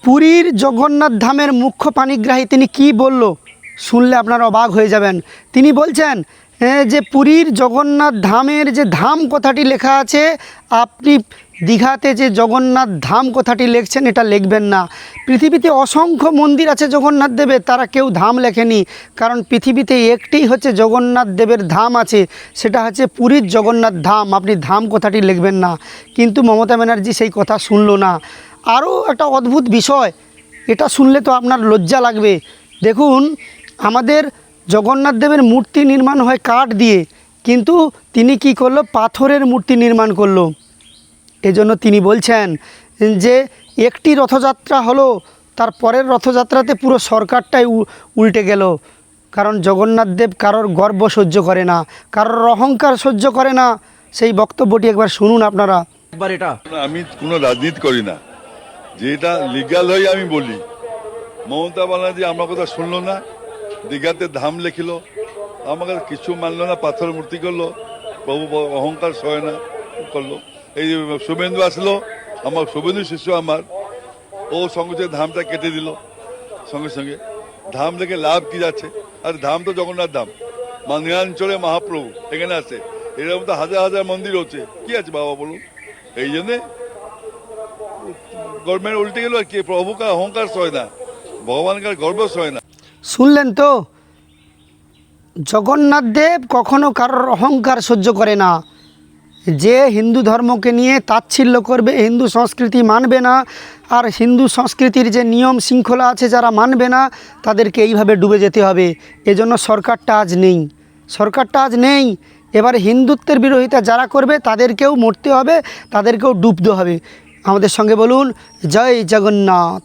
পুরীর জগন্নাথ ধামের মুখ্য পাণিগ্রাহী তিনি কি বলল শুনলে আপনারা অবাক হয়ে যাবেন। তিনি বলছেন যে পুরীর জগন্নাথ ধামের যে ধাম কথাটি লেখা আছে, আপনি দীঘাতে যে জগন্নাথ ধাম কথাটি লিখছেন এটা লিখবেন না। পৃথিবীতে অসংখ্য মন্দির আছে জগন্নাথ দেবের, তারা কেউ ধাম লেখেনি, কারণ পৃথিবীতে একটিই হচ্ছে জগন্নাথ দেবের ধাম আছে, সেটা হচ্ছে পুরীর জগন্নাথ ধাম। আপনি ধাম কথাটি লিখবেন না। কিন্তু মমতা ব্যানার্জি সেই কথা শুনলো না। আরও একটা অদ্ভুত বিষয়, এটা শুনলে তো আপনার লজ্জা লাগবে। দেখুন, আমাদের জগন্নাথ দেবের মূর্তি নির্মাণ হয় কাঠ দিয়ে, কিন্তু তিনি কি করলো, পাথরের মূর্তি নির্মাণ করলো। এজন্য তিনি বলছেন যে একটি রথযাত্রা হলো, তার পরের রথযাত্রাতে পুরো সরকারটাই উল্টে গেল। কারণ জগন্নাথ দেব কারোর গর্ব সহ্য করে না, কারোর অহংকার সহ্য করে না। সেই বক্তব্যটি একবার শুনুন আপনারা। একবার এটা আমি কোনো রাজনীতি করি না, যেটা লিগাল হয় আমি বলি। মমতা ব্যানার্জি আমার কথা শুনলো না, দীঘাতে ধাম লেখিল, আমাকে কিছু মানলো না, পাথর মূর্তি করলো, প্রভু অহংকার সয় না করলো। এই যে শুভেন্দু আসলো, আমার শুভেন্দু শিষ্য আমার, ও সঙ্গে সঙ্গে ধামটা কেটে দিল সঙ্গে সঙ্গে। ধাম লেখে লাভ কি যাচ্ছে? আর ধাম তো জগন্নাথ ধাম, মানিয়াঞ্চলে মহাপ্রভু এখানে আছে। এরকম তো হাজার হাজার মন্দির হচ্ছে, কি আছে বাবা বলুন? এই জন্যে গভর্নমেন্ট উল্টে গেল। আর কি, প্রভুকার অহংকার সয় না, ভগবানকার গর্ব সয় না। শুনলেন তো, জগন্নাথ দেব কখনো কারোর অহংকার সহ্য করে না। যে হিন্দু ধর্মকে নিয়ে তাচ্ছিল্য করবে, হিন্দু সংস্কৃতি মানবে না, আর হিন্দু সংস্কৃতির যে নিয়ম শৃঙ্খলা আছে যারা মানবে না, তাদেরকে এইভাবে ডুবে যেতে হবে। এজন্য সরকারটা আজ নেই, সরকারটা আজ নেই। এবার হিন্দুত্বের বিরোধিতা যারা করবে তাদেরকেও মরতে হবে, তাদেরকেও ডুবতে হবে। আমাদের সঙ্গে বলুন, জয় জগন্নাথ।